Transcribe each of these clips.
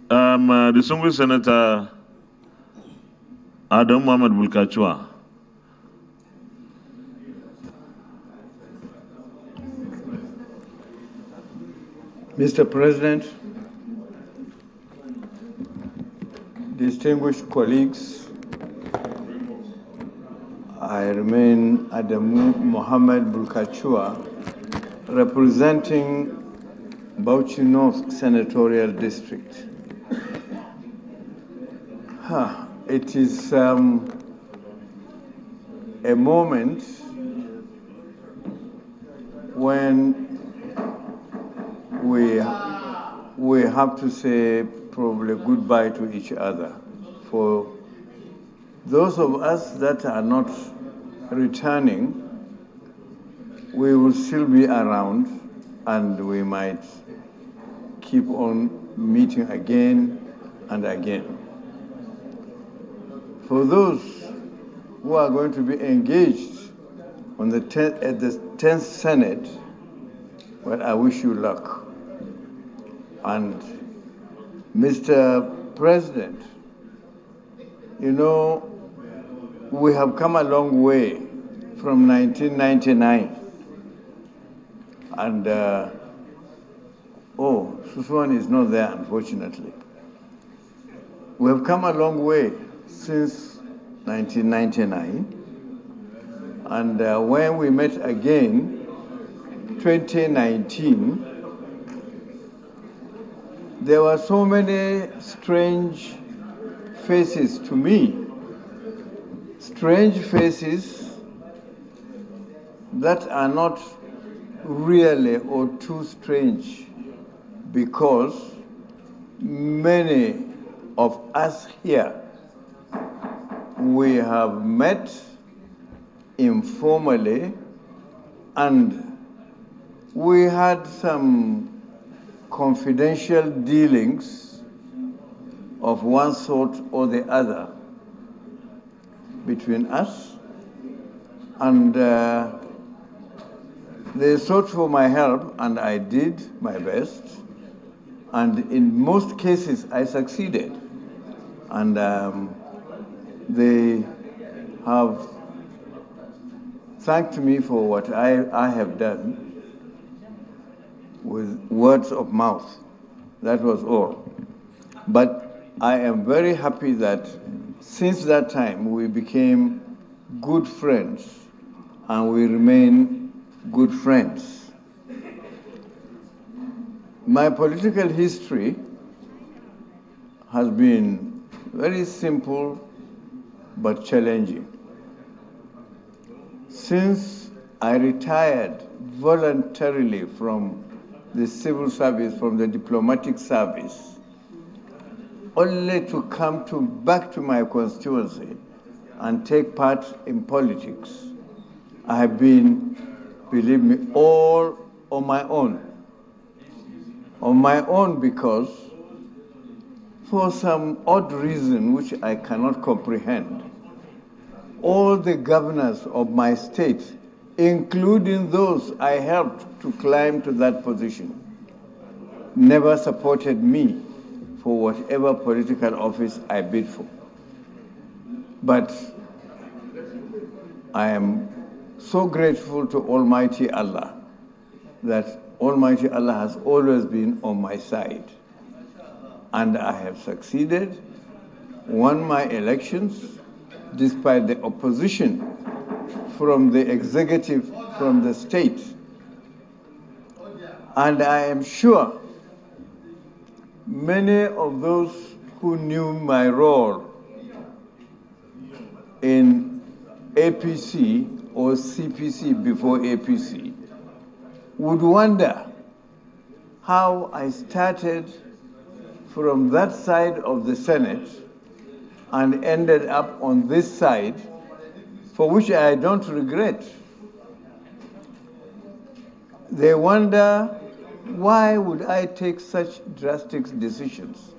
Distinguished Senator Adam Mohamed Bulkachuwa. Mr. President, distinguished colleagues, I remain Adamu Mohamed Bulkachuwa, representing Bauchi North Senatorial District. It is a moment when we have to say probably goodbye to each other. For those of us that are not returning, we will still be around and we might keep on meeting again and again. For those who are going to be engaged on at the 10th Senate, well, I wish you luck. And Mr. President, you know, we have come a long way from 1999. And, Suswan is not there, unfortunately. We have come a long way since 1999. And when we met again, 2019, there were so many strange faces to me. Strange faces that are not really or too strange, because many of us here, we have met informally and we had some confidential dealings of one sort or the other between us, and they sought for my help, and I did my best, and in most cases I succeeded, and they have thanked me for what I have done with words of mouth. That was all. But I am very happy that since that time we became good friends and we remain good friends. My political history has been very simple but challenging. Since I retired voluntarily from the civil service, from the diplomatic service, only to come back to my constituency and take part in politics, I have been, believe me, all on my own. On my own because for some odd reason which I cannot comprehend, all the governors of my state, including those I helped to climb to that position, never supported me for whatever political office I bid for. But I am so grateful to Almighty Allah that Almighty Allah has always been on my side. And I have succeeded, won my elections, despite the opposition from the executive, from the state. And I am sure many of those who knew my role in APC or CPC before APC would wonder how I started from that side of the Senate and ended up on this side, for which I don't regret. They wonder, why would I take such drastic decisions?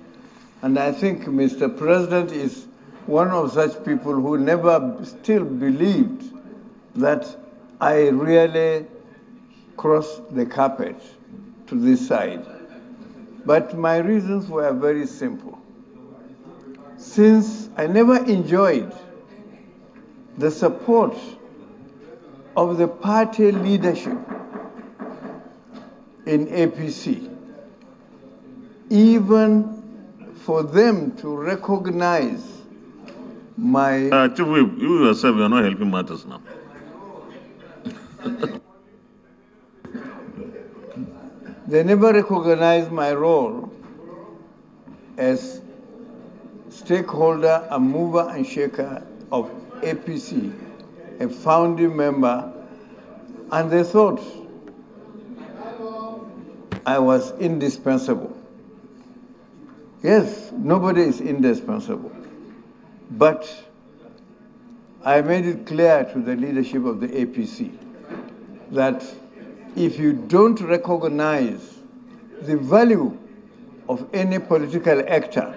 And I think Mr. President is one of such people who never still believed that I really crossed the carpet to this side. But my reasons were very simple. Since I never enjoyed the support of the party leadership in APC, even for them to recognize my... Chief Whip, you yourself, you are not helping matters now. They never recognized my role as stakeholder and mover and shaker of APC, a founding member, and they thought I was indispensable. Yes, nobody is indispensable. But I made it clear to the leadership of the APC that if you don't recognize the value of any political actor,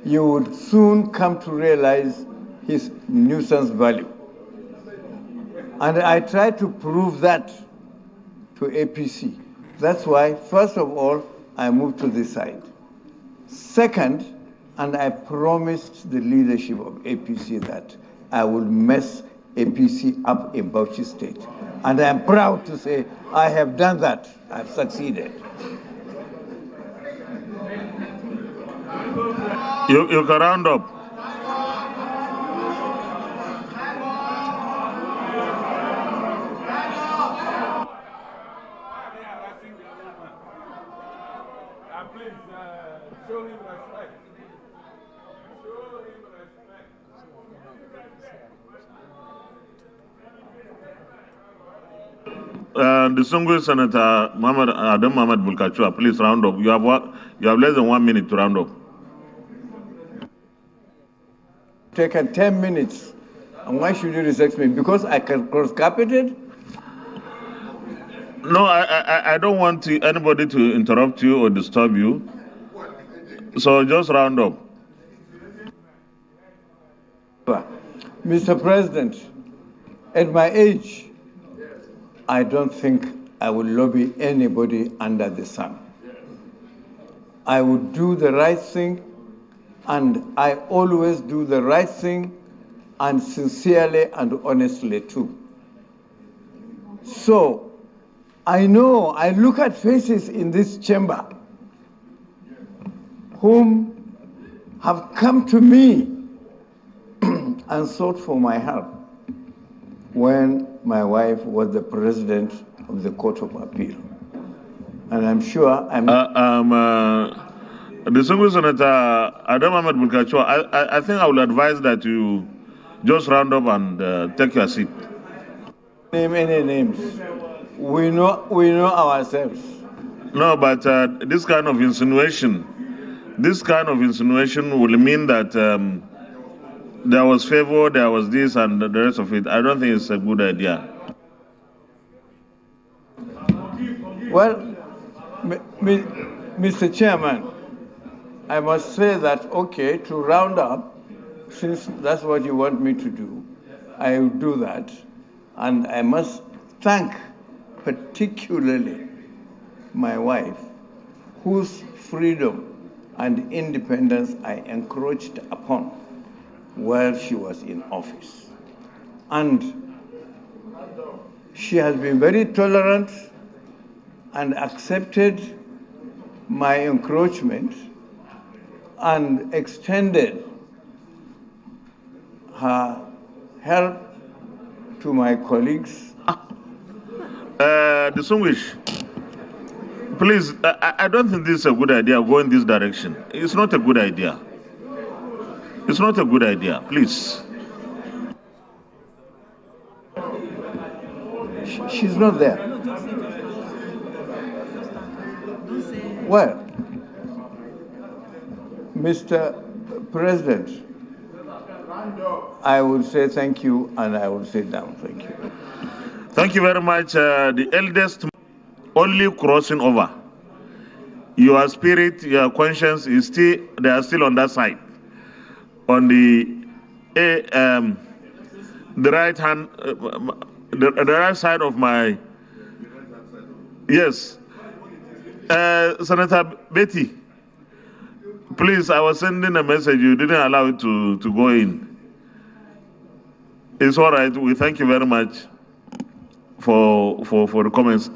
you would soon come to realize his nuisance value. And I tried to prove that to APC. That's why, first of all, I moved to this side. Second, and I promised the leadership of APC that I would mess APC up in Bauchi State. And I'm proud to say I have done that. I've succeeded. You can round up. Please show him respect. Show him respect. Distinguished Senator Adam Mohammed Bulkachuwa, please round up. You have less than 1 minute to round up. Taken 10 minutes. And why should you respect me? Because I can cross-carpeted? No, I don't want anybody to interrupt you or disturb you. So just round up. Mr. President, at my age, I don't think I will lobby anybody under the sun. I would do the right thing, and I always do the right thing, and sincerely and honestly too. So, I know, I look at faces in this chamber whom have come to me and sought for my help when my wife was the president of the Court of Appeal. And I'm sure Distinguished Senator Adam Mohammed Bulkachuwa, I think I will advise that you just round up and take your seat. Name any names. We know ourselves. No, but this kind of insinuation will mean that there was favor, there was this, and the rest of it. I don't think it's a good idea. Well, Mr. Chairman, I must say that, okay, to round up, since that's what you want me to do, I will do that. And I must thank particularly my wife, whose freedom and independence I encroached upon while she was in office. And she has been very tolerant and accepted my encroachment and extended her help to my colleagues. Distinguished, please, I don't think this is a good idea, go in this direction. It's not a good idea. It's not a good idea, please. She's not there. Well, Mr. President, I would say thank you, and I would sit down. Thank you. Thank you very much. The eldest only crossing over. Your spirit, your conscience is still, they are still on that side. On the right hand, the right side of my, yes. Senator Betty, please, I was sending a message. You didn't allow it to go in. It's all right. We thank you very much for the comments.